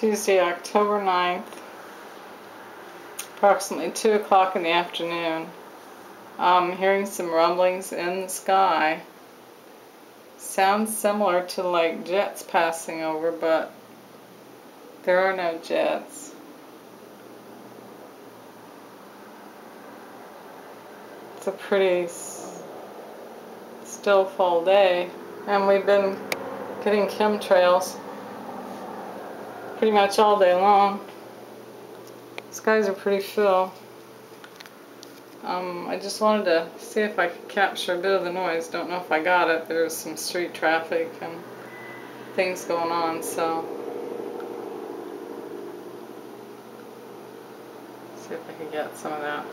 Tuesday, October 9th, approximately 2 o'clock in the afternoon. I'm hearing some rumblings in the sky. Sounds similar to like jets passing over, but there are no jets. It's a pretty still fall day, and we've been getting chemtrails pretty much all day long. Skies are pretty full. I just wanted to see if I could capture a bit of the noise. Don't know if I got it. There was some street traffic and things going on, so see if I can get some of that.